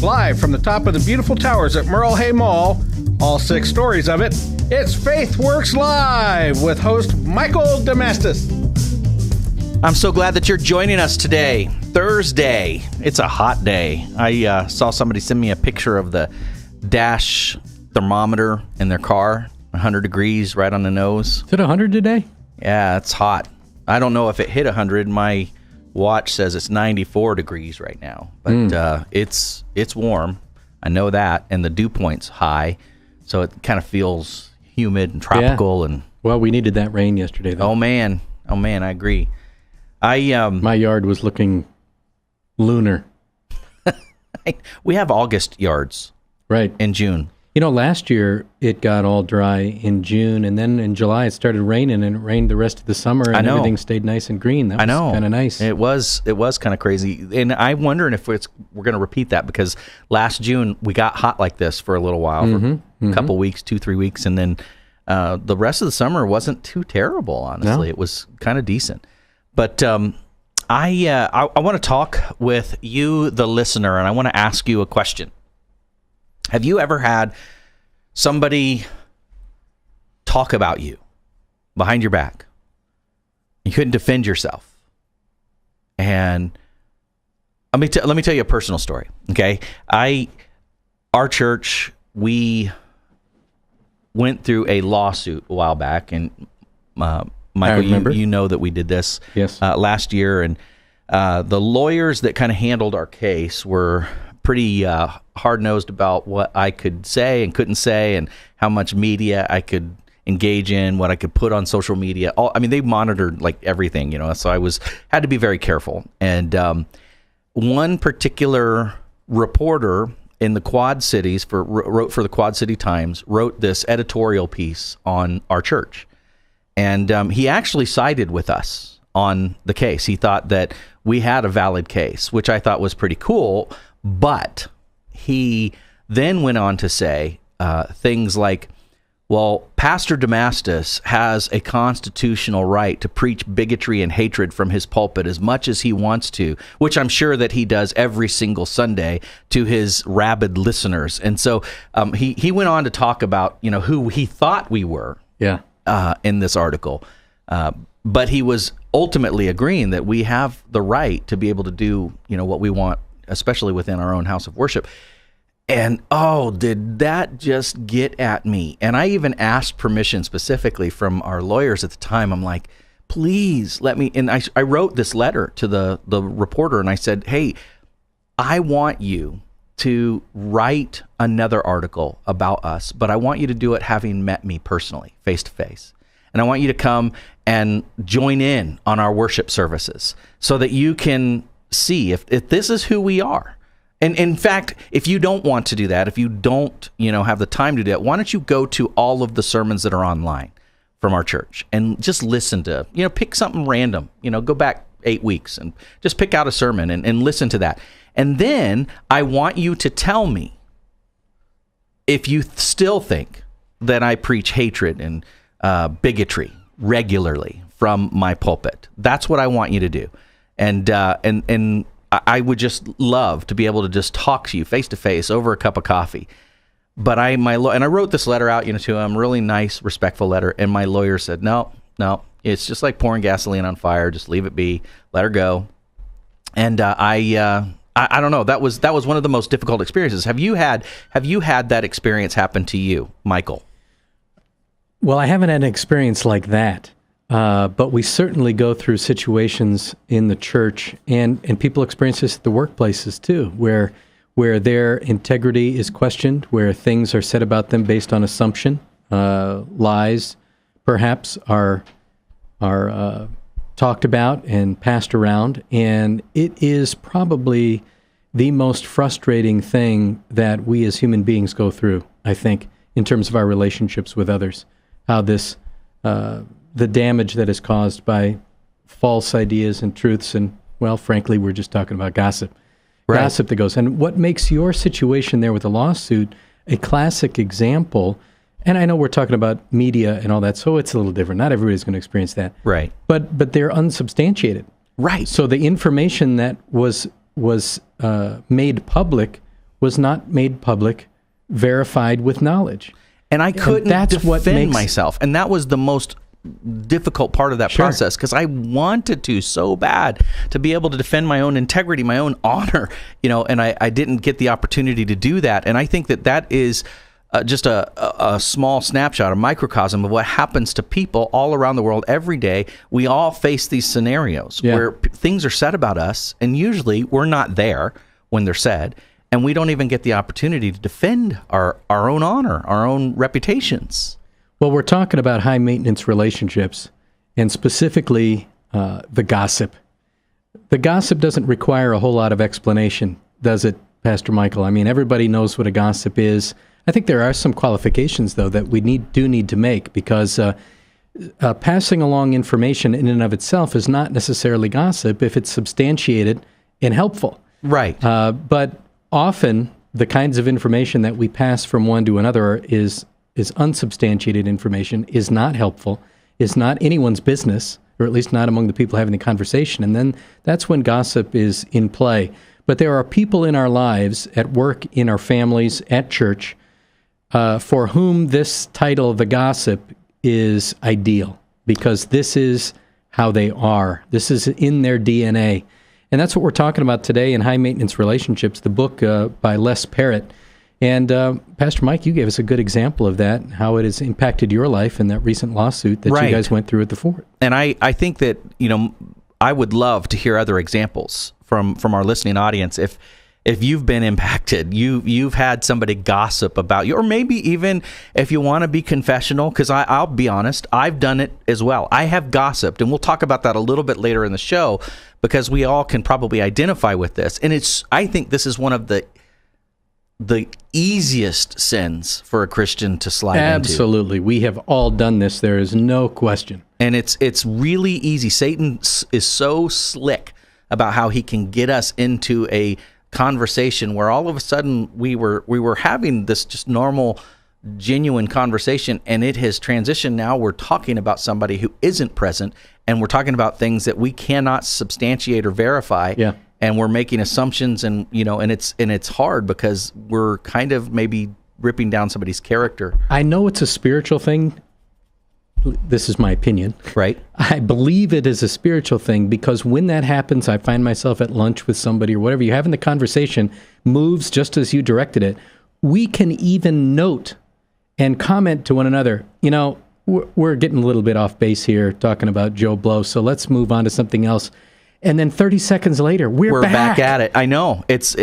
Live from the top of the beautiful towers at Merle Hay Mall, all 6 stories of it, it's Faith Works Live with host Michael Damastis. I'm so glad that you're joining us today, Thursday. It's a hot day. I saw somebody send me a picture of the dash thermometer in their car, 100 degrees right on the nose. Is it 100 today? Yeah, it's hot. I don't know if it hit 100. My watch says it's 94 degrees right now, but it's warm. I know that, and the dew point's high, so it kind of feels humid and tropical. Yeah. And well, we needed that rain yesterday, though. Oh man, I agree. My yard was looking lunar. We have August yards, right, in June. You know, last year it got all dry in June, and then in July it started raining, and it rained the rest of the summer, and everything stayed nice and green. That was kind of nice. It was kind of crazy, and I'm wondering if we're going to repeat that, because last June we got hot like this for a little while, for a couple weeks, 2-3 weeks, and then the rest of the summer wasn't too terrible. Honestly, It was kind of decent. But I want to talk with you, the listener, and I want to ask you a question. Have you ever had somebody talk about you behind your back? You couldn't defend yourself. And let me tell you a personal story. Okay, our church, we went through a lawsuit a while back, and Michael, you know that we did this last year, and the lawyers that kind of handled our case were pretty hard-nosed about what I could say and couldn't say, and how much media I could engage in, what I could put on social media. They monitored like everything, so I had to be very careful. And one particular reporter in the Quad Cities wrote for the Quad City Times, wrote this editorial piece on our church. And he actually sided with us on the case. He thought that we had a valid case, which I thought was pretty cool. But he then went on to say things like, well, Pastor Damastis has a constitutional right to preach bigotry and hatred from his pulpit as much as he wants to, which I'm sure that he does every single Sunday to his rabid listeners. And so he went on to talk about, who he thought we were. Yeah. In this article. But he was ultimately agreeing that we have the right to be able to do, what we want, especially within our own house of worship. And, did that just get at me? And I even asked permission specifically from our lawyers at the time. I'm like, please let me. And I wrote this letter to the reporter, and I said, hey, I want you to write another article about us, but I want you to do it having met me personally, face to face. And I want you to come and join in on our worship services so that you can see if this is who we are. And in fact, if you don't want to do that, if you don't, have the time to do that, why don't you go to all of the sermons that are online from our church and just listen to, pick something random, go back 8 weeks and just pick out a sermon and listen to that. And then I want you to tell me if you still think that I preach hatred and bigotry regularly from my pulpit. That's what I want you to do. And I would just love to be able to just talk to you face to face over a cup of coffee. But I wrote this letter out, to him, really nice, respectful letter. And my lawyer said, no, it's just like pouring gasoline on fire. Just leave it be, let her go. And I don't know. That was one of the most difficult experiences. Have you had that experience happen to you, Michael? Well, I haven't had an experience like that. But we certainly go through situations in the church, and people experience this at the workplaces too, where their integrity is questioned, where things are said about them based on assumption, lies perhaps are talked about and passed around, and it is probably the most frustrating thing that we as human beings go through, I think, in terms of our relationships with others, how this the damage that is caused by false ideas and truths, and, well, frankly, we're just talking about gossip. Right. Gossip that goes. And what makes your situation there with the lawsuit a classic example, and I know we're talking about media and all that, so it's a little different. Not everybody's going to experience that. Right. But they're unsubstantiated. Right. So the information that was made public was not made public, verified with knowledge. And I couldn't defend myself. And that was the most difficult part of that process, because I wanted to so bad to be able to defend my own integrity, my own honor, and I didn't get the opportunity to do that. And I think that is just a small snapshot, a microcosm of what happens to people all around the world every day. We all face these scenarios where things are said about us, and usually we're not there when they're said, and we don't even get the opportunity to defend our own honor, our own reputations. Well, we're talking about high-maintenance relationships, and specifically the gossip. The gossip doesn't require a whole lot of explanation, does it, Pastor Michael? I mean, everybody knows what a gossip is. I think there are some qualifications, though, that we do need to make, because passing along information in and of itself is not necessarily gossip if it's substantiated and helpful. Right. But often, the kinds of information that we pass from one to another is unsubstantiated information, is not helpful, is not anyone's business, or at least not among the people having the conversation. And then that's when gossip is in play. But there are people in our lives, at work, in our families, at church, for whom this title, The Gossip, is ideal, because this is how they are. This is in their DNA. And that's what we're talking about today in High Maintenance Relationships, the book by Les Parrott. And Pastor Mike, you gave us a good example of that, how it has impacted your life in that recent lawsuit that you guys went through at the fort. And I think that, I would love to hear other examples from our listening audience. If you've been impacted, you've had somebody gossip about you, or maybe even if you want to be confessional, because I'll be honest, I've done it as well. I have gossiped, and we'll talk about that a little bit later in the show, because we all can probably identify with this. And I think this is one of the easiest sins for a Christian to slide into. Absolutely. We have all done this. There is no question. And it's really easy. Satan is so slick about how he can get us into a conversation where all of a sudden we were having this just normal, genuine conversation, and it has transitioned. Now we're talking about somebody who isn't present, and we're talking about things that we cannot substantiate or verify. Yeah. And we're making assumptions, and it's hard because we're kind of maybe ripping down somebody's character. I know it's a spiritual thing. This is my opinion. Right. I believe it is a spiritual thing, because when that happens, I find myself at lunch with somebody or whatever, you're having the conversation moves just as you directed it. We can even note and comment to one another, we're getting a little bit off base here talking about Joe Blow, so let's move on to something else. And then 30 seconds later, we're back at it. I know. That's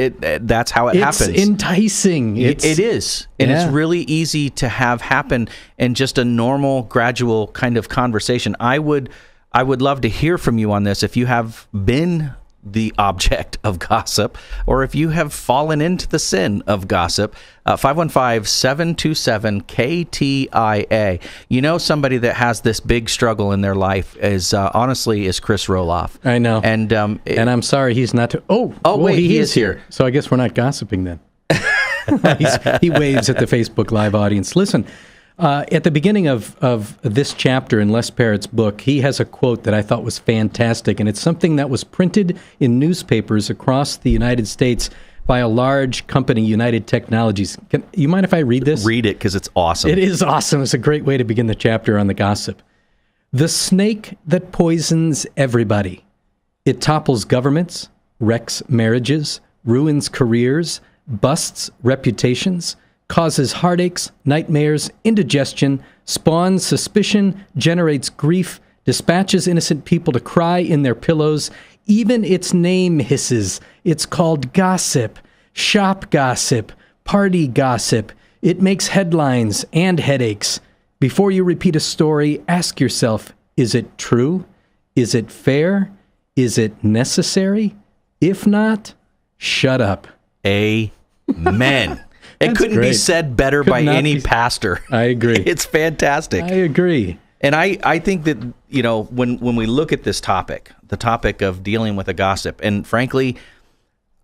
how it happens. It's enticing. It is. And it's really easy to have happen in just a normal, gradual kind of conversation. I would love to hear from you on this, if you have been the object of gossip, or if you have fallen into the sin of gossip. 515-727-KTIA. Somebody that has this big struggle in their life is honestly Chris Roloff. I know. And I'm sorry he's not. Wait, he is here. So I guess we're not gossiping then. He waves at the Facebook Live audience. Listen, at the beginning of this chapter in Les Parrott's book, he has a quote that I thought was fantastic, and it's something that was printed in newspapers across the United States by a large company, United Technologies. You mind if I read this? Read it, because it's awesome. It is awesome. It's a great way to begin the chapter on the gossip. The snake that poisons everybody. It topples governments, wrecks marriages, ruins careers, busts reputations, causes heartaches, nightmares, indigestion, spawns suspicion, generates grief, dispatches innocent people to cry in their pillows. Even its name hisses. It's called gossip, shop gossip, party gossip. It makes headlines and headaches. Before you repeat a story, ask yourself, is it true? Is it fair? Is it necessary? If not, shut up. Amen. It couldn't be said better by any pastor. I agree. It's fantastic. I agree. And I think that, when we look at this topic, the topic of dealing with a gossip, and frankly,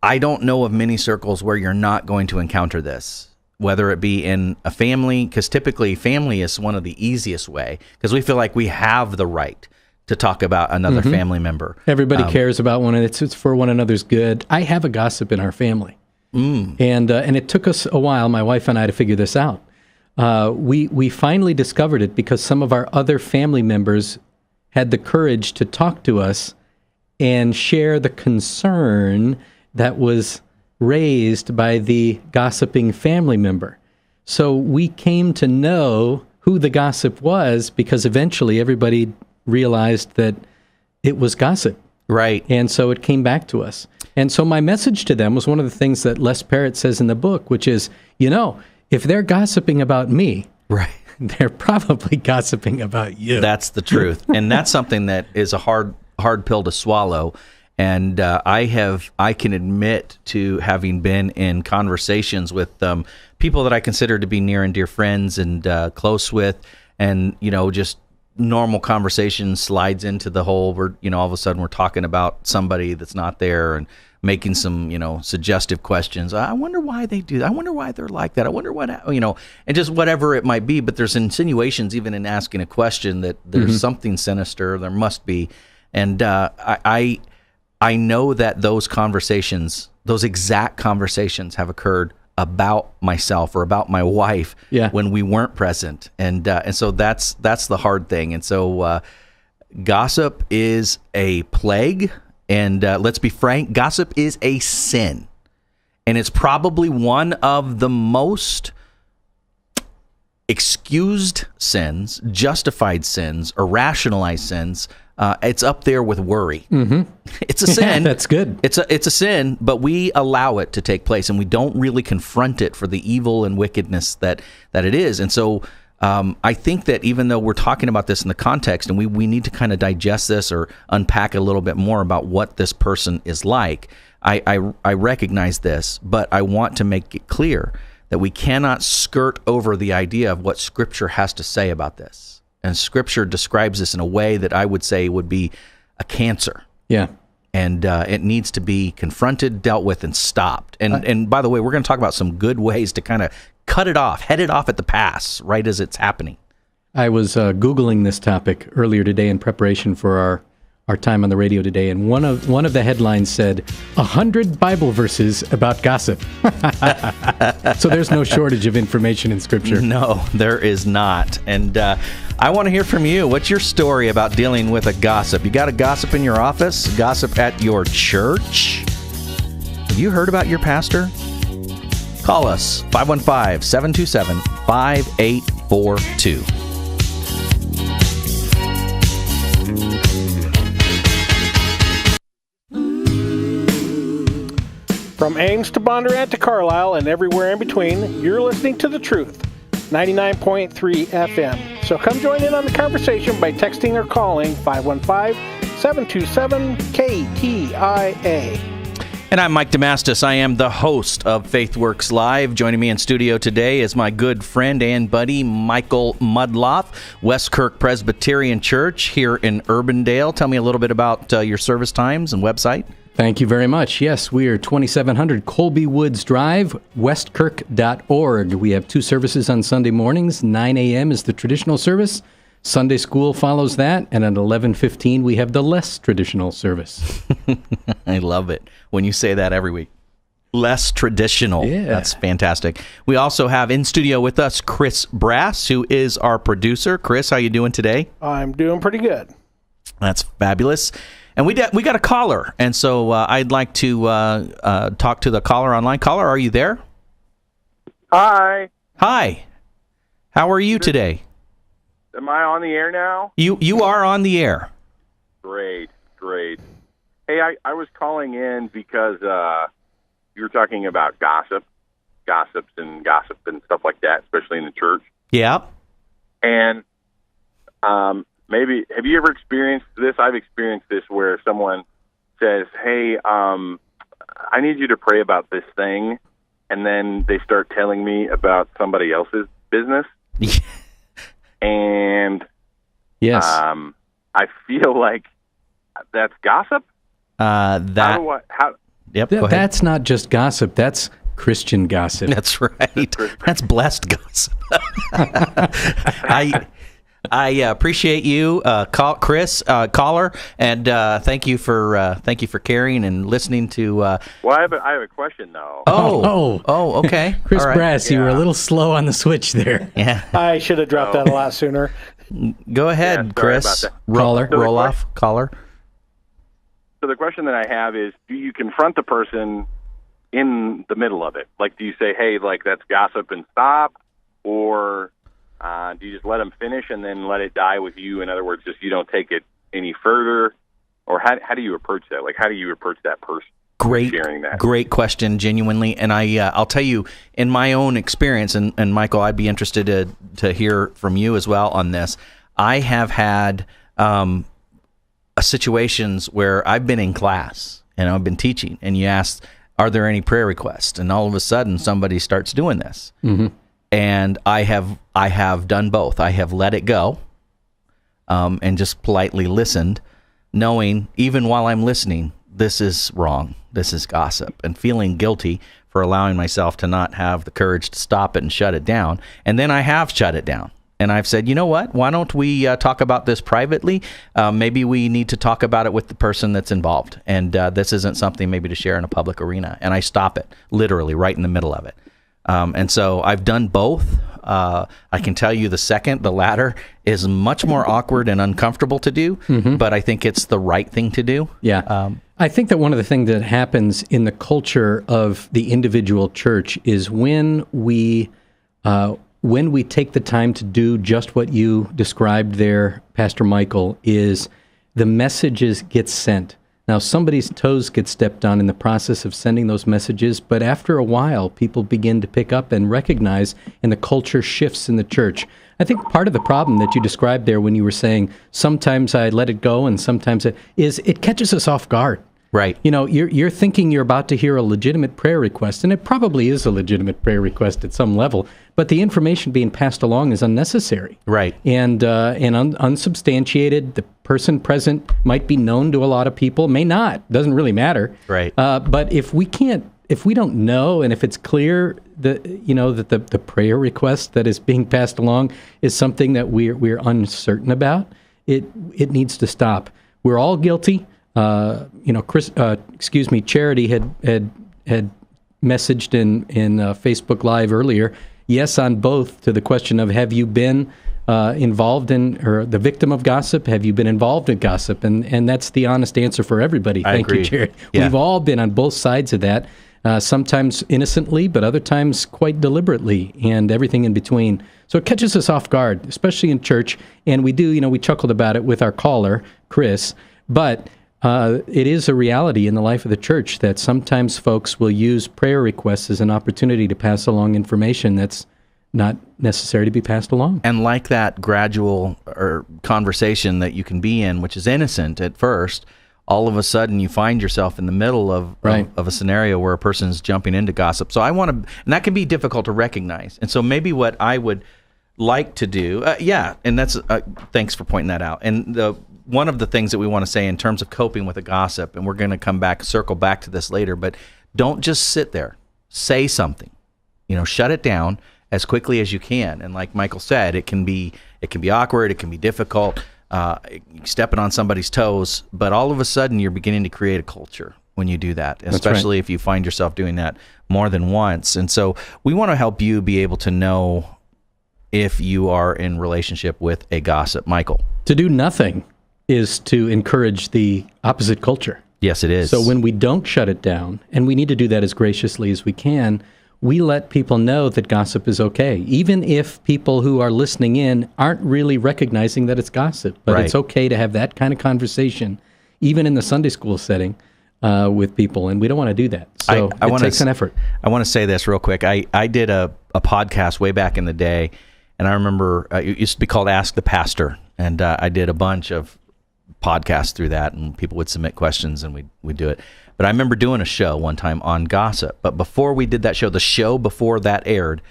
I don't know of many circles where you're not going to encounter this, whether it be in a family, because typically family is one of the easiest way, because we feel like we have the right to talk about another family member. Everybody cares about one, and it's for one another's good. I have a gossip in our family, and it took us a while, my wife and I, to figure this out. We finally discovered it because some of our other family members had the courage to talk to us and share the concern that was raised by the gossiping family member. So we came to know who the gossip was because eventually everybody realized that it was gossip. Right. And so it came back to us. And so my message to them was one of the things that Les Parrott says in the book, which is, if they're gossiping about me, right, they're probably gossiping about you. That's the truth. And that's something that is a hard pill to swallow. And I can admit to having been in conversations with people that I consider to be near and dear friends and close with, and just normal conversation slides into the whole. We're all of a sudden we're talking about somebody that's not there and making some suggestive questions. I wonder why they do that. I wonder why they're like that. I wonder what and just whatever it might be. But there's insinuations even in asking a question that there's something sinister. There must be, and I know that those exact conversations have occurred about myself or about my wife when we weren't present. And so that's the hard thing. And so gossip is a plague. And let's be frank, gossip is a sin. And it's probably one of the most excused sins, justified sins, or rationalized sins. It's up there with worry. It's a sin. That's good. It's a sin, but we allow it to take place, and we don't really confront it for the evil and wickedness that it is. And so I think that even though we're talking about this in the context, and we need to kind of digest this or unpack a little bit more about what this person is like, I recognize this, but I want to make it clear that we cannot skirt over the idea of what Scripture has to say about this. And Scripture describes this in a way that I would say would be a cancer. Yeah. And it needs to be confronted, dealt with, and stopped. And by the way, we're going to talk about some good ways to kind of cut it off, head it off at the pass, right as it's happening. I was Googling this topic earlier today in preparation for our time on the radio today, and one of the headlines said 100 Bible verses about gossip. So there's no shortage of information in Scripture. No, there is not. And I want to hear from you. What's your story about dealing with a gossip? You got a gossip in your office? Gossip at your church? Have you heard about your pastor? Call us, 515-727-5842. From Ames to Bondurant to Carlisle and everywhere in between, you're listening to The Truth, 99.3 FM. So come join in on the conversation by texting or calling 515-727-KTIA. And I'm Mike Damastis. I am the host of FaithWorks Live. Joining me in studio today is my good friend and buddy, Michael Mudloff, West Kirk Presbyterian Church here in Urbandale. Tell me a little bit about your service times and website. Thank you very much. Yes, we are 2700 Colby Woods Drive, westkirk.org. We have 2 services on Sunday mornings. 9 a.m. is the traditional service. Sunday school follows that. And at 11:15, we have the less traditional service. I love it when you say that every week. Less traditional. Yeah. That's fantastic. We also have in studio with us Chris Brass, who is our producer. Chris, how you doing today? I'm doing pretty good. That's fabulous. And we got a caller, and so I'd like to talk to the caller online. Caller, are you there? Hi. Hi. How are you today? Am I on the air now? You are on the air. Great. Hey, I was calling in because you were talking about gossip and stuff like that, especially in the church. Yeah. And maybe, have you ever experienced this? I've experienced this where someone says, hey, I need you to pray about this thing. And then they start telling me about somebody else's business. And yes, I feel like that's gossip. Yep. Go ahead. That's not just gossip. That's Christian gossip. That's right. That's blessed gossip. appreciate you, Chris, caller, and thank you for caring and listening to. Well, I have a question though. Okay. Chris All right. Brass, you were a little slow on the switch there. Yeah. I should have dropped that a lot sooner. Go ahead, Yeah, sorry Chris. about that. Caller. Roll off, caller. So the question that I have is, do you confront the person in the middle of it? Like, do you say, hey, like, that's gossip and stop? Or do you just let them finish and then let it die with you? In other words, just you don't take it any further? Or how do you approach that? Like, how do you approach that person sharing that? Great question, genuinely. And I'll tell you, in my own experience, and Michael, I'd be interested to hear from you as well on this. I have had situations where I've been in class and I've been teaching, and you ask, are there any prayer requests? And all of a sudden, somebody starts doing this. Mm-hmm. And I have done both. I have let it go and just politely listened, knowing even while I'm listening, this is wrong. This is gossip, and feeling guilty for allowing myself to not have the courage to stop it and shut it down. And then I have shut it down. And I've said, you know what? Why don't we talk about this privately? Maybe we need to talk about it with the person that's involved. And this isn't something maybe to share in a public arena. And I stop it, literally, right in the middle of it. And so I've done both. I can tell you the latter, is much more awkward and uncomfortable to do, but I think it's the right thing to do. Yeah. I think that one of the things that happens in the culture of the individual church is when we take the time to do just what you described there, Pastor Michael, is the messages get sent. Now, somebody's toes get stepped on in the process of sending those messages, but after a while, people begin to pick up and recognize, and the culture shifts in the church. I think part of the problem that you described there when you were saying, sometimes I let it go and sometimes it catches us off guard. Right. You know, you're thinking you're about to hear a legitimate prayer request, and it probably is a legitimate prayer request at some level, but the information being passed along is unnecessary. Right. And unsubstantiated. The person present might be known to a lot of people, may not. Doesn't really matter. Right. But if we don't know, and if it's clear that the prayer request that is being passed along is something that we're uncertain about, it needs to stop. We're all guilty. Charity had messaged in Facebook Live earlier, yes on both, to the question of, have you been involved in, or the victim of gossip? Have you been involved in gossip? And that's the honest answer for everybody. Thank you, Charity. Yeah. We've all been on both sides of that, sometimes innocently, but other times quite deliberately, and everything in between. So it catches us off guard, especially in church. And we chuckled about it with our caller, Chris, but it is a reality in the life of the church that sometimes folks will use prayer requests as an opportunity to pass along information that's not necessary to be passed along. And like that gradual or conversation that you can be in, which is innocent at first, all of a sudden you find yourself in the middle of a scenario where a person's jumping into gossip. So and that can be difficult to recognize. And so maybe what I would like to do, and that's, thanks for pointing that out. And one of the things that we want to say in terms of coping with a gossip, and we're going to circle back to this later, but don't just sit there. Say something. Shut it down as quickly as you can. And like Michael said, it can be awkward, it can be difficult, stepping on somebody's toes, but all of a sudden you're beginning to create a culture when you do that, especially if you find yourself doing that more than once. And so we want to help you be able to know if you are in relationship with a gossip. Michael. To do nothing is to encourage the opposite culture. Yes, it is. So when we don't shut it down, and we need to do that as graciously as we can, we let people know that gossip is okay, even if people who are listening in aren't really recognizing that it's gossip. But It's okay to have that kind of conversation, even in the Sunday school setting, with people, and we don't want to do that. So it takes an effort. I want to say this real quick. I did a podcast way back in the day, and I remember it used to be called Ask the Pastor, and I did a bunch of podcasts through that, and people would submit questions, and we'd do it. But I remember doing a show one time on gossip. But before we did that show, the show before that aired,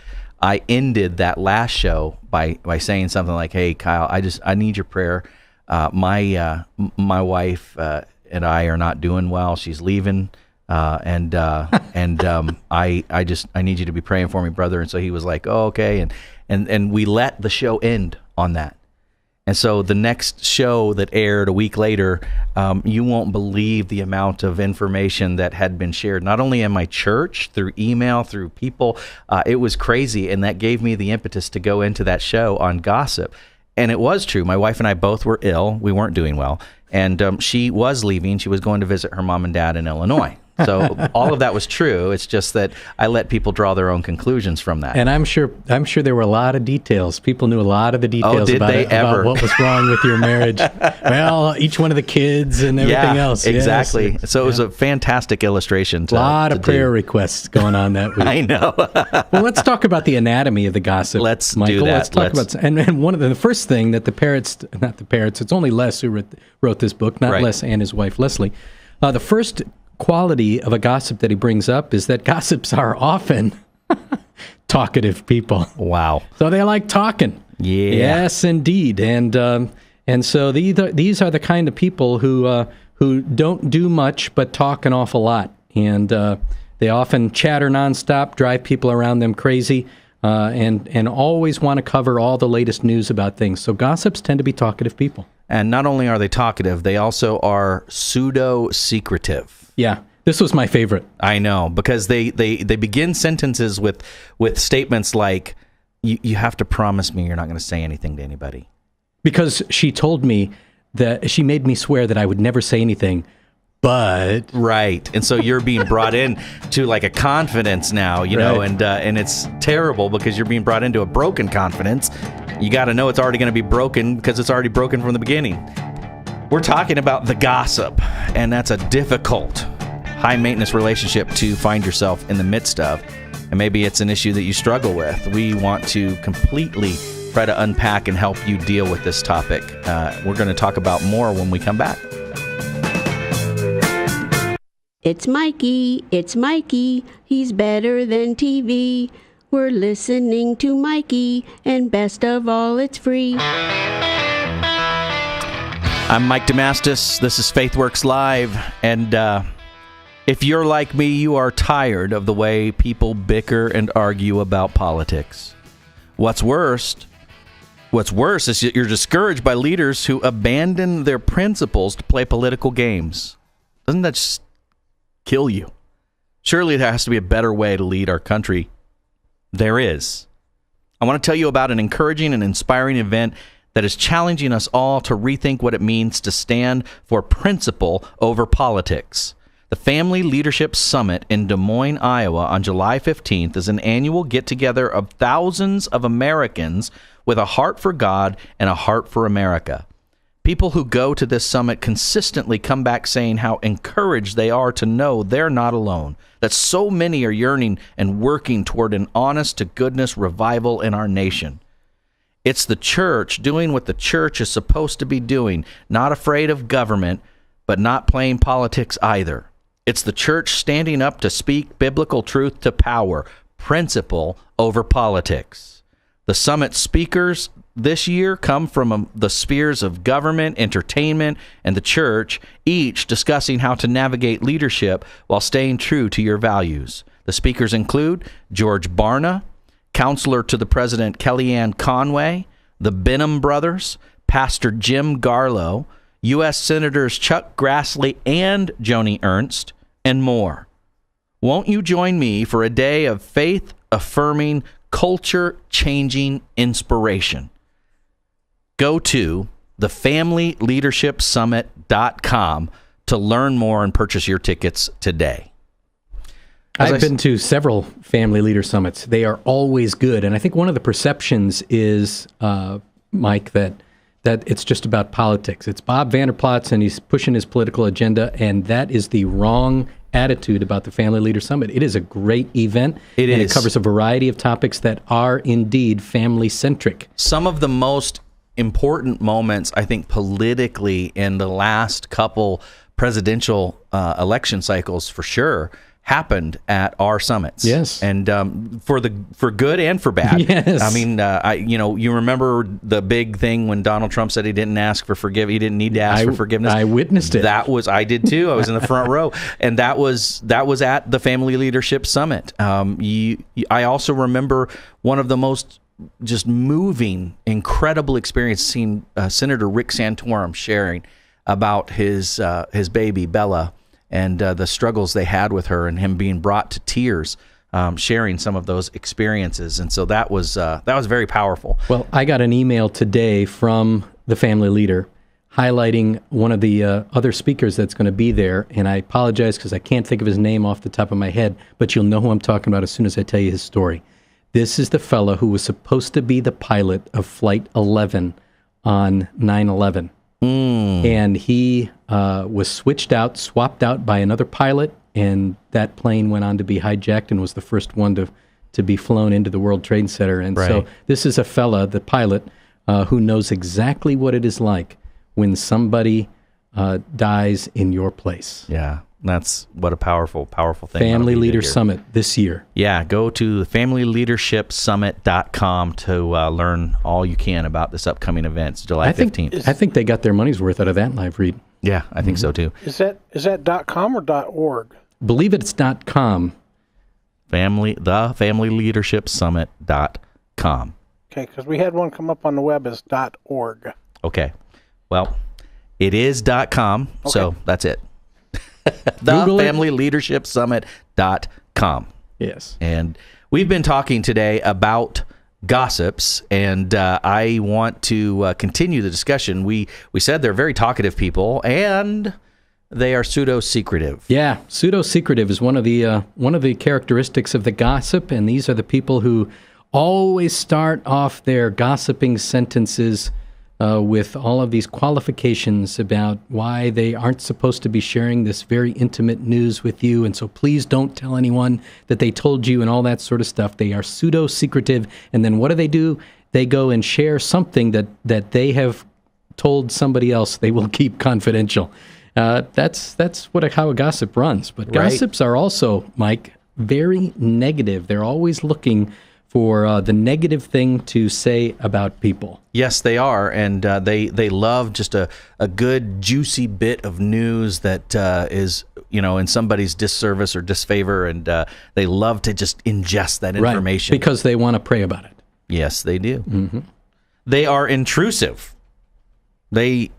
I ended that last show by saying something like, "Hey, Kyle, I need your prayer. My wife and I are not doing well. She's leaving, and I need you to be praying for me, brother." And so he was like, "Oh, okay," and we let the show end on that. And so the next show that aired a week later, you won't believe the amount of information that had been shared, not only in my church, through email, through people. It was crazy, and that gave me the impetus to go into that show on gossip. And it was true. My wife and I both were ill. We weren't doing well. And she was leaving. She was going to visit her mom and dad in Illinois. So all of that was true. It's just that I let people draw their own conclusions from that. And I'm sure there were a lot of details. People knew a lot of the details about what was wrong with your marriage. Well, each one of the kids and everything else. Exactly. Yes. So it was a fantastic illustration. A lot of prayer requests going on that week. I know. Well, let's talk about the anatomy of the gossip. Michael. Do that. Let's talk about, and one of the first thing that not the parrots, it's only Les who wrote this book, not Les and his wife Leslie. The first quality of a gossip that he brings up is that gossips are often talkative people. Wow. So they like talking. Yeah. Yes, indeed. And so these are the kind of people who don't do much but talk an awful lot. And they often chatter nonstop, drive people around them crazy, and always want to cover all the latest news about things. So gossips tend to be talkative people. And not only are they talkative, they also are pseudo-secretive. Yeah, this was my favorite. I know, because they begin sentences with statements like, you have to promise me you're not going to say anything to anybody. Because she told me that she made me swear that I would never say anything, but... Right. And so you're being brought in to like a confidence now, you know, and it's terrible because you're being brought into a broken confidence. You got to know it's already going to be broken because it's already broken from the beginning. We're talking about the gossip, and that's a difficult, high-maintenance relationship to find yourself in the midst of. And maybe it's an issue that you struggle with. We want to completely try to unpack and help you deal with this topic. We're going to talk about more when we come back. It's Mikey, he's better than TV. We're listening to Mikey, and best of all, it's free. I'm Mike Damastis. This is FaithWorks Live. And if you're like me, you are tired of the way people bicker and argue about politics. What's worse is you're discouraged by leaders who abandon their principles to play political games. Doesn't that just kill you? Surely there has to be a better way to lead our country. There is. I want to tell you about an encouraging and inspiring event that is challenging us all to rethink what it means to stand for principle over politics. The Family Leadership Summit in Des Moines, Iowa on July 15th is an annual get-together of thousands of Americans with a heart for God and a heart for America. People who go to this summit consistently come back saying how encouraged they are to know they're not alone, that so many are yearning and working toward an honest-to-goodness revival in our nation. It's the church doing what the church is supposed to be doing, not afraid of government, but not playing politics either. It's the church standing up to speak biblical truth to power, principle over politics. The summit speakers this year come from the spheres of government, entertainment, and the church, each discussing how to navigate leadership while staying true to your values. The speakers include George Barna, Counselor to the President Kellyanne Conway, the Benham brothers, Pastor Jim Garlow, U.S. Senators Chuck Grassley and Joni Ernst, and more. Won't you join me for a day of faith-affirming, culture-changing inspiration? Go to thefamilyleadershipsummit.com to learn more and purchase your tickets today. I've been to several family leader summits. They are always good. And I think one of the perceptions is, Mike, that it's just about politics. It's Bob Vanderplatz, and he's pushing his political agenda, and that is the wrong attitude about the Family Leader Summit. It is a great event. It covers a variety of topics that are indeed family-centric. Some of the most important moments, I think, politically in the last couple presidential election cycles, for sure, happened at our summits. Yes. And for good and for bad. Yes. I mean, you remember the big thing when Donald Trump said he didn't ask for forgiveness. He didn't need to ask for forgiveness. I witnessed it. I did too. I was in the front row, and that was at the Family Leadership Summit. I also remember one of the most just moving, incredible experience seeing Senator Rick Santorum sharing about his baby Bella and the struggles they had with her, and him being brought to tears, sharing some of those experiences. And so that was very powerful. Well, I got an email today from the family leader highlighting one of the other speakers that's going to be there, and I apologize because I can't think of his name off the top of my head, but you'll know who I'm talking about as soon as I tell you his story. This is the fellow who was supposed to be the pilot of Flight 11 on 9/11. And he was swapped out by another pilot, and that plane went on to be hijacked and was the first one to be flown into the World Trade Center. And so this is a fella, the pilot, who knows exactly what it is like when somebody dies in your place. Yeah, that's what a powerful thing. Family Leader Summit this year. Yeah, go to familyleadershipsummit.com to learn all you can about this upcoming event. It's July 15th. I think they got their money's worth out of that live read. Yeah, I think so too. Is that .com or .org? Believe it's .com. familyleadershipsummit.com. Okay, because we had one come up on the web as .org. Okay. Well, it is .com, so that's it. familyleadershipsummit.com. Yes. And we've been talking today about gossips, and I want to continue the discussion. We said they're very talkative people, and they are pseudo-secretive. Yeah, pseudo-secretive is one of the characteristics of the gossip, and these are the people who always start off their gossiping sentences with all of these qualifications about why they aren't supposed to be sharing this very intimate news with you, and so please don't tell anyone that they told you and all that sort of stuff. They are pseudo-secretive, and then what do? They go and share something that they have told somebody else they will keep confidential. That's how a gossip runs. But gossips are also, Mike, very negative. They're always looking for the negative thing to say about people. Yes, they are, and they love just a good, juicy bit of news that is, in somebody's disservice or disfavor, and they love to just ingest that information. Right, because they want to pray about it. Yes, they do. Mm-hmm. They are intrusive. They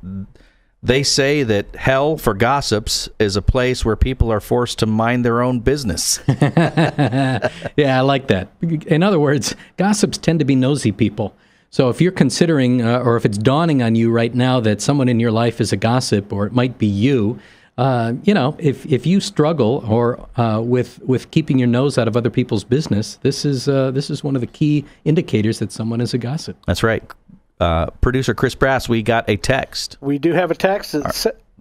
say that hell for gossips is a place where people are forced to mind their own business. Yeah, I like that. In other words, gossips tend to be nosy people. So if you're considering, or if it's dawning on you right now that someone in your life is a gossip, or it might be you, if you struggle or with keeping your nose out of other people's business, this is one of the key indicators that someone is a gossip. That's right. Producer Chris Brass, we got a text. We do have a text.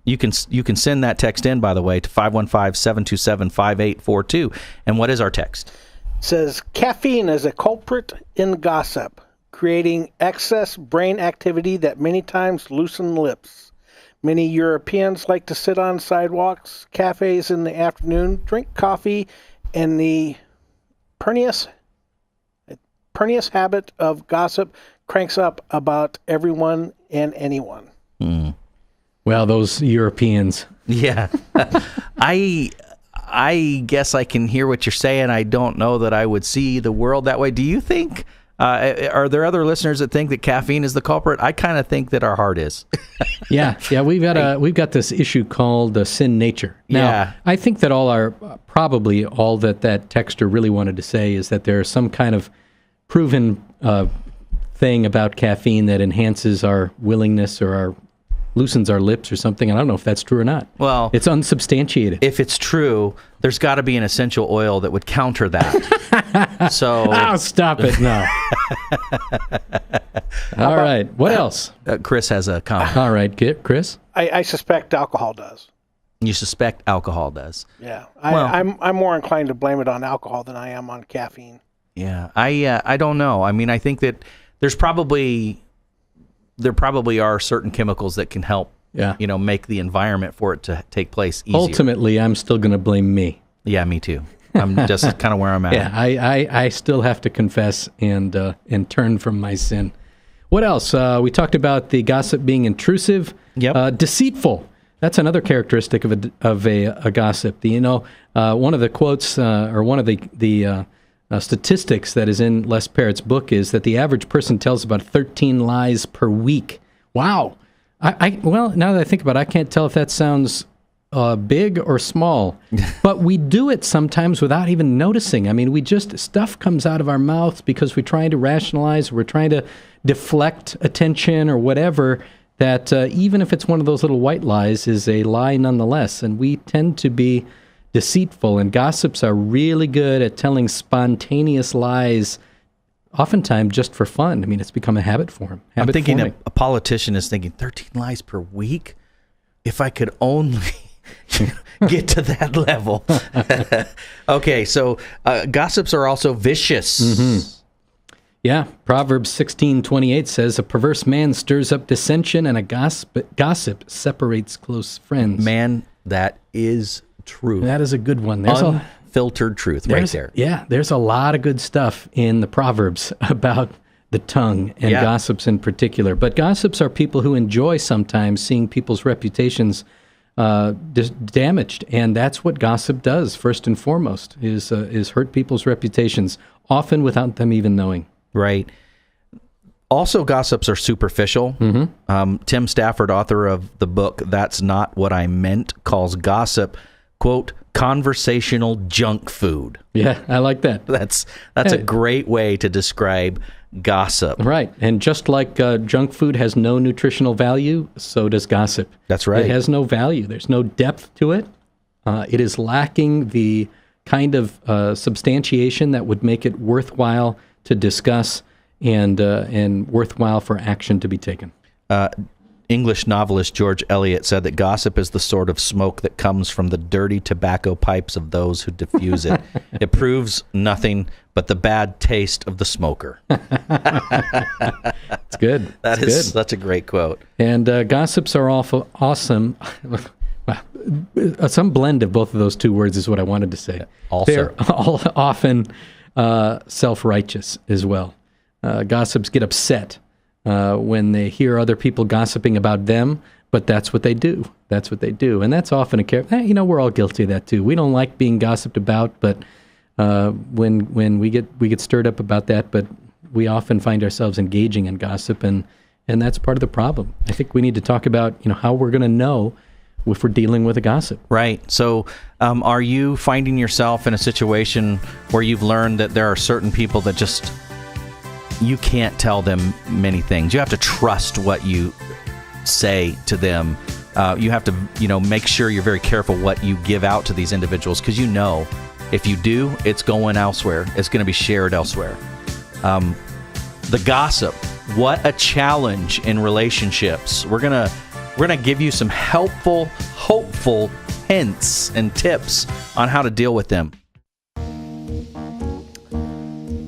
You can send that text in, by the way, to 515-727-5842. And what is our text? It says, caffeine is a culprit in gossip, creating excess brain activity that many times loosen lips. Many Europeans like to sit on sidewalks, cafes in the afternoon, drink coffee, and the pernicious habit of gossip cranks up about everyone and anyone. Mm. Well, those Europeans. Yeah. I guess I can hear what you're saying. I don't know that I would see the world that way. Do you think, are there other listeners that think that caffeine is the culprit? I kind of think that our heart is. Yeah, we've got this issue called sin nature. Now, I think that probably all that texter really wanted to say is that there's some kind of proven thing about caffeine that enhances our willingness or loosens our lips or something. I don't know if that's true or not. Well, it's unsubstantiated. If it's true, there's got to be an essential oil that would counter that. So, stop it! No. All right. What else? Chris has a comment. All right, Chris. I suspect alcohol does. You suspect alcohol does? Yeah. I'm more inclined to blame it on alcohol than I am on caffeine. Yeah. I don't know. I mean, I think that there probably are certain chemicals that can help, make the environment for it to take place easier. Ultimately, I'm still going to blame me. Yeah, me too. I'm just kind of where I'm at. Yeah, I still have to confess and turn from my sin. What else? We talked about the gossip being intrusive. Yep. Deceitful. That's another characteristic of a gossip. One of the quotes or one of the statistics that is in Les Parrott's book is that the average person tells about 13 lies per week. Wow. Well, now that I think about it, I can't tell if that sounds big or small, but we do it sometimes without even noticing. I mean, stuff comes out of our mouths because we're trying to rationalize, we're trying to deflect attention or whatever, that even if it's one of those little white lies, is a lie nonetheless. And we tend to be deceitful, and gossips are really good at telling spontaneous lies, oftentimes just for fun. I mean, it's become a habit for them. I'm thinking a politician is thinking 13 lies per week. If I could only get to that level. Okay, so gossips are also vicious. Mm-hmm. Yeah, Proverbs 16:28 says, "A perverse man stirs up dissension, and a gossip separates close friends." Man, that is true. That is a good one. There's unfiltered truth right there. Yeah, there's a lot of good stuff in the Proverbs about the tongue and gossips in particular. But gossips are people who enjoy sometimes seeing people's reputations damaged, and that's what gossip does. First and foremost is hurt people's reputations, often without them even knowing. Right. Also, gossips are superficial. Mm-hmm. Tim Stafford, author of the book "That's Not What I Meant," calls gossip, quote, "conversational junk food." Yeah, I like that. That's a great way to describe gossip. Right. And just like junk food has no nutritional value, so does gossip. That's right. It has no value. There's no depth to it. It is lacking the kind of substantiation that would make it worthwhile to discuss and worthwhile for action to be taken. English novelist George Eliot said that gossip is the sort of smoke that comes from the dirty tobacco pipes of those who diffuse it. It proves nothing but the bad taste of the smoker. It's good. That's a great quote. And gossips are awesome. Some blend of both of those two words is what I wanted to say. Also. They're all often self-righteous as well. Gossips get upset when they hear other people gossiping about them, but that's what they do. That's what they do. And that's often we're all guilty of that too. We don't like being gossiped about, but when we get stirred up about that, but we often find ourselves engaging in gossip, and that's part of the problem. I think we need to talk about how we're going to know if we're dealing with a gossip. Right. So are you finding yourself in a situation where you've learned that there are certain people that just, you can't tell them many things. You have to trust what you say to them. You have to, make sure you're very careful what you give out to these individuals, because if you do, it's going elsewhere. It's going to be shared elsewhere. The gossip, what a challenge in relationships. We're gonna give you some helpful, hopeful hints and tips on how to deal with them.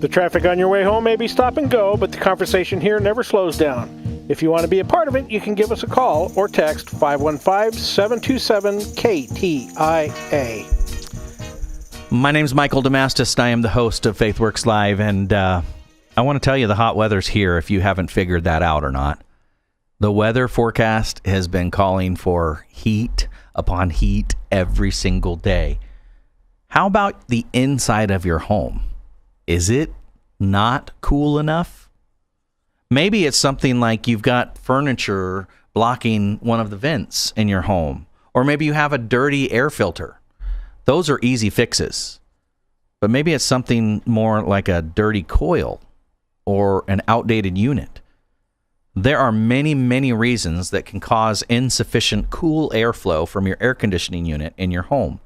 The traffic on your way home may be stop and go, but the conversation here never slows down. If you want to be a part of it, you can give us a call or text 515-727-KTIA. My name's Michael Damastis, and I am the host of FaithWorks Live, and I want to tell you the hot weather's here if you haven't figured that out or not. The weather forecast has been calling for heat upon heat every single day. How about the inside of your home? Is it not cool enough? Maybe it's something like you've got furniture blocking one of the vents in your home, or maybe you have a dirty air filter. Those are easy fixes. But maybe it's something more like a dirty coil or an outdated unit. There are many, many reasons that can cause insufficient cool airflow from your air conditioning unit in your home.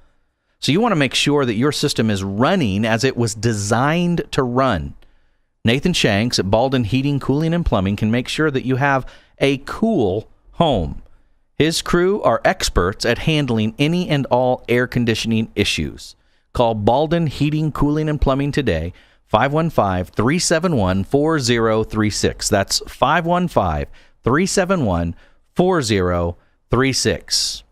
So you want to make sure that your system is running as it was designed to run. Nathan Shanks at Baldwin Heating, Cooling, and Plumbing can make sure that you have a cool home. His crew are experts at handling any and all air conditioning issues. Call Baldwin Heating, Cooling, and Plumbing today, 515-371-4036. That's 515-371-4036.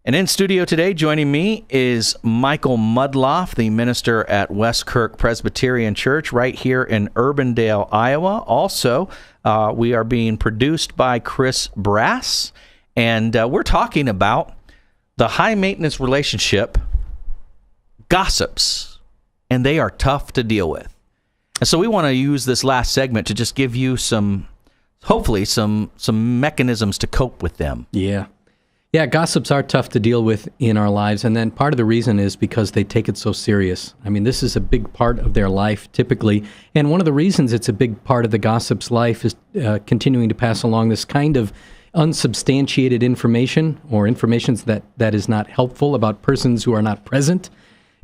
And in studio today, joining me is Michael Mudloff, the minister at West Kirk Presbyterian Church right here in Urbandale, Iowa. Also, we are being produced by Chris Brass, and we're talking about the high-maintenance relationship, gossips. and they are tough to deal with. And so we want to use this last segment to just give you hopefully some mechanisms to cope with them. Yeah. Yeah, gossips are tough to deal with in our lives, and then part of the reason is because they take it so serious. I mean, this is a big part of their life, typically, and one of the reasons it's a big part of the gossip's life is continuing to pass along this kind of unsubstantiated information, or information that is not helpful about persons who are not present,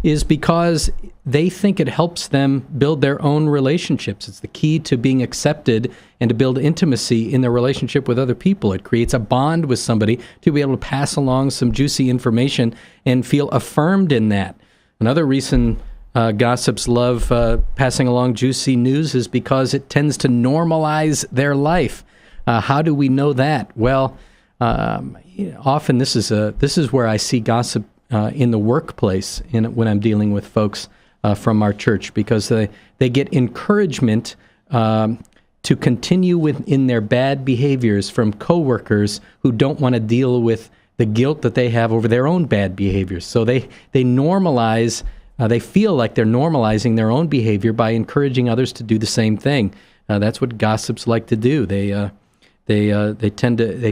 is because they think it helps them build their own relationships. It's the key to being accepted and to build intimacy in their relationship with other people. It creates a bond with somebody to be able to pass along some juicy information and feel affirmed in that. Another reason gossips love passing along juicy news is because it tends to normalize their life. How do we know that? Well, often this is where I see gossip in the workplace when I'm dealing with folks from our church, because they get encouragement to continue within their bad behaviors from coworkers who don't want to deal with the guilt that they have over their own bad behaviors. So they normalize, they feel like they're normalizing their own behavior by encouraging others to do the same thing. That's what gossips like to do. They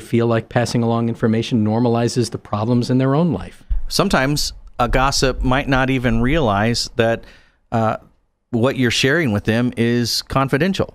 feel like passing along information normalizes the problems in their own life. Sometimes a gossip might not even realize that what you're sharing with them is confidential.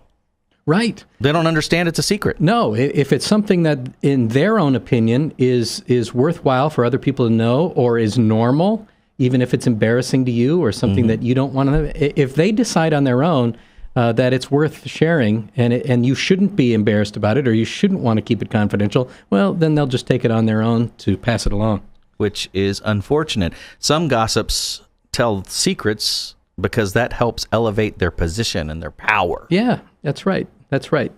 Right. They don't understand it's a secret. No, if it's something that, in their own opinion, is worthwhile for other people to know, or is normal, even if it's embarrassing to you or something that you don't want to, if they decide on their own that it's worth sharing and you shouldn't be embarrassed about it, or you shouldn't want to keep it confidential, well, then they'll just take it on their own to pass it along. Which is unfortunate. Some gossips tell secrets because that helps elevate their position and their power. Yeah, that's right. That's right.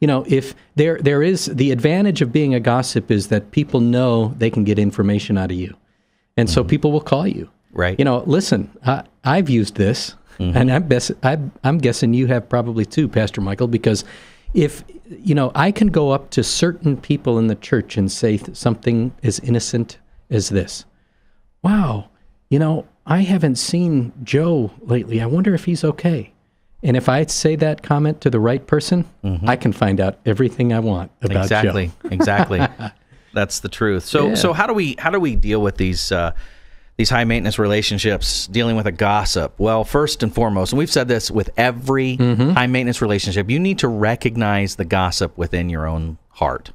If there is the advantage of being a gossip is that people know they can get information out of you, and so people will call you. Right. Listen, I've used this, and I'm guessing you have probably too, Pastor Michael, because if I can go up to certain people in the church and say something as innocent as this. Wow, I haven't seen Joe lately. I wonder if he's okay. And if I say that comment to the right person, I can find out everything I want about Joe. Exactly. That's the truth. So how do we deal with these high maintenance relationships, dealing with a gossip? Well, first and foremost, and we've said this with every high maintenance relationship, you need to recognize the gossip within your own heart.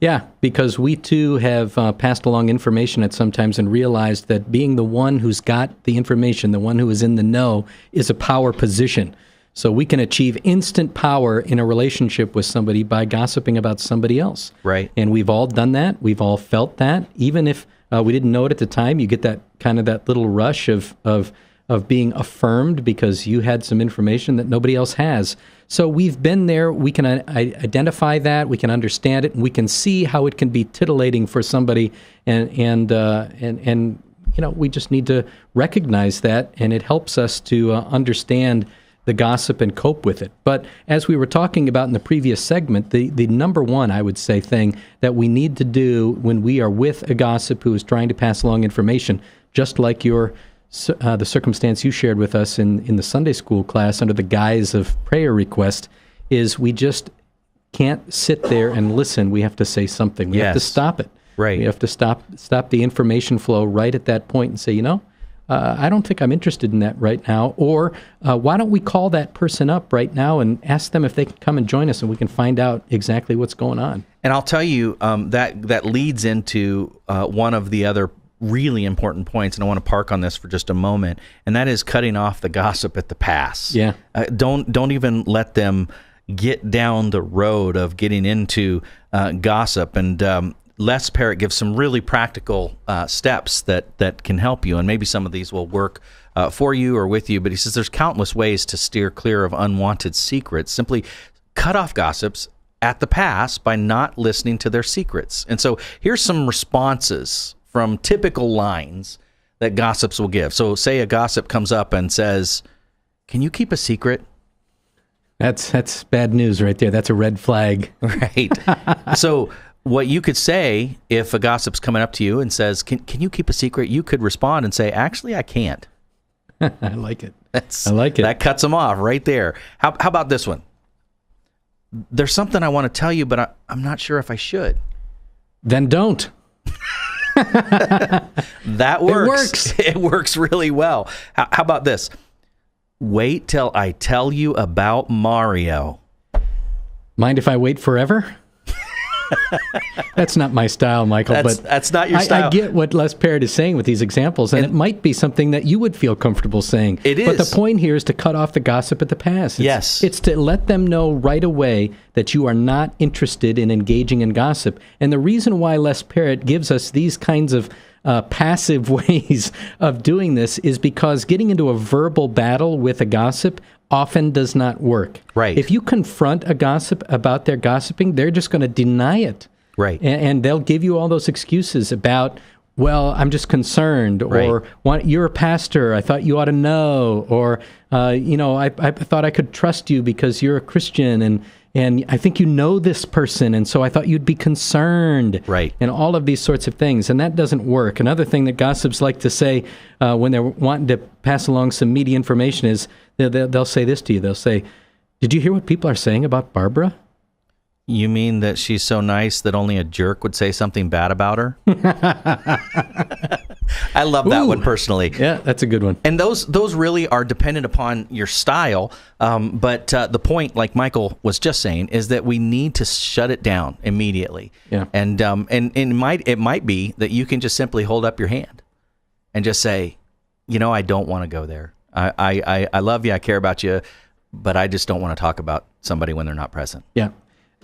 Yeah, because we too have passed along information at some times and realized that being the one who's got the information, the one who is in the know, is a power position. So we can achieve instant power in a relationship with somebody by gossiping about somebody else. Right. And we've all done that. We've all felt that. Even if we didn't know it at the time, you get that kind of that little rush of being affirmed because you had some information that nobody else has. So we've been there. We can identify that. We can understand it, and we can see how it can be titillating for somebody. And we just need to recognize that, and it helps us to understand the gossip and cope with it. But as we were talking about in the previous segment, the number one, I would say, thing that we need to do when we are with a gossip who is trying to pass along information, just like the circumstance you shared with us in the Sunday school class under the guise of prayer request, is we just can't sit there and listen. We have to say something. We have to stop it. Right. We have to stop the information flow right at that point and say, I don't think I'm interested in that right now. Or why don't we call that person up right now and ask them if they can come and join us, and we can find out exactly what's going on. And I'll tell you, that leads into one of the other really important points, and I want to park on this for just a moment, and that is cutting off the gossip at the pass. Yeah. Don't even let them get down the road of getting into gossip. And Les Parrott gives some really practical steps that can help you, and maybe some of these will work for you or with you, but he says there's countless ways to steer clear of unwanted secrets. Simply cut off gossips at the pass by not listening to their secrets. And so here's some responses from typical lines that gossips will give. So say a gossip comes up and says, "Can you keep a secret?" That's bad news right there. That's a red flag. Right. So what you could say if a gossip's coming up to you and says, can you keep a secret? You could respond and say, "Actually, I can't." I like it. I like it. That cuts them off right there. How about this one? There's something I want to tell you, but I'm not sure if I should. Then don't. That works. It works really well. How about this? Wait till I tell you about Mario. Mind if I wait forever? That's not my style, Michael. That's not your style. I get what Les Parrott is saying with these examples, and it might be something that you would feel comfortable saying. It is. But the point here is to cut off the gossip at the pass. It's to let them know right away that you are not interested in engaging in gossip. And the reason why Les Parrott gives us these kinds of passive ways of doing this is because getting into a verbal battle with a gossip often does not work. Right. If you confront a gossip about their gossiping, they're just going to deny it. Right. And they'll give you all those excuses about, well, I'm just concerned, or you're a pastor, I thought you ought to know, or, I thought I could trust you because you're a Christian, and I think you know this person, and so I thought you'd be concerned. Right. And all of these sorts of things, and that doesn't work. Another thing that gossips like to say when they're wanting to pass along some meaty information is they'll say this to you. They'll say, "Did you hear what people are saying about Barbara?" You mean that she's so nice that only a jerk would say something bad about her? I love that one personally. Yeah, that's a good one. And those really are dependent upon your style. But the point, like Michael was just saying, is that we need to shut it down immediately. Yeah. And it might be that you can just simply hold up your hand and just say, I don't want to go there. I love you. I care about you, but I just don't want to talk about somebody when they're not present. Yeah.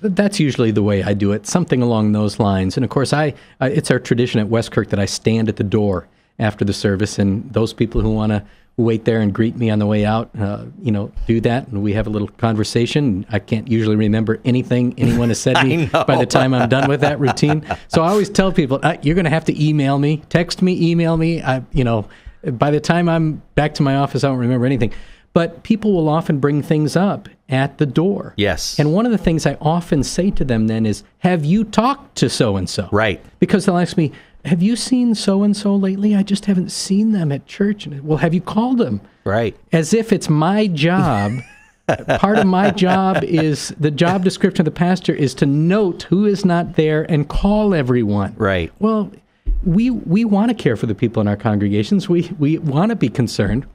That's usually the way I do it, something along those lines. And of course, it's our tradition at West Kirk that I stand at the door after the service, and those people who want to wait there and greet me on the way out, do that, and we have a little conversation. I can't usually remember anything anyone has said to me by the time I'm done with that routine. So I always tell people, you're going to have to email me, text me, email me. By the time I'm back to my office, I don't remember anything. But people will often bring things up at the door. Yes. And one of the things I often say to them then is, have you talked to so-and-so? Right. Because they'll ask me, have you seen so-and-so lately? I just haven't seen them at church. Well, have you called them? Right. As if it's my job. Part of my job is, the job description of the pastor is to note who is not there and call everyone. Right. Well, we want to care for the people in our congregations. We want to be concerned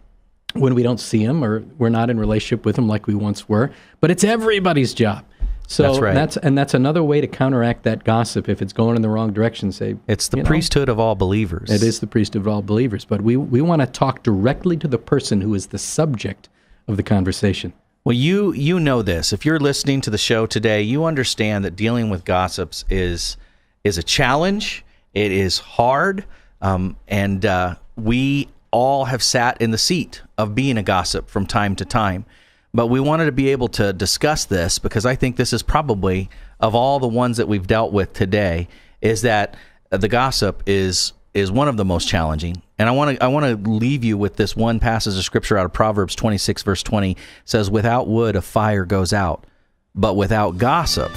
when we don't see them or we're not in relationship with them like we once were. But it's everybody's job. So that's right. that's another way to counteract that gossip if it's going in the wrong direction. Say it's the priesthood of all believers. It is the priesthood of all believers. But we want to talk directly to the person who is the subject of the conversation. Well, you know this. If you're listening to the show today, you understand that dealing with gossips is a challenge. It is hard, and we all have sat in the seat of being a gossip from time to time. But we wanted to be able to discuss this because I think this is probably, of all the ones that we've dealt with today, is that the gossip is one of the most challenging. And I want to leave you with this one passage of scripture out of Proverbs 26 verse 20. It says, "Without wood a fire goes out, but without gossip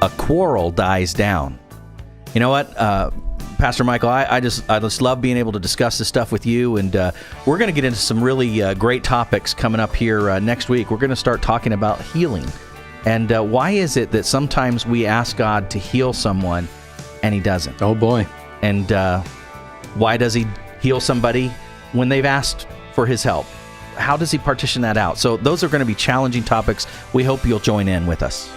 a quarrel dies down." You know what, Pastor Michael, I just love being able to discuss this stuff with you, and we're going to get into some really great topics coming up here next week. We're going to start talking about healing, and why is it that sometimes we ask God to heal someone and He doesn't? Oh boy! And why does He heal somebody when they've asked for His help? How does He partition that out? So those are going to be challenging topics. We hope you'll join in with us.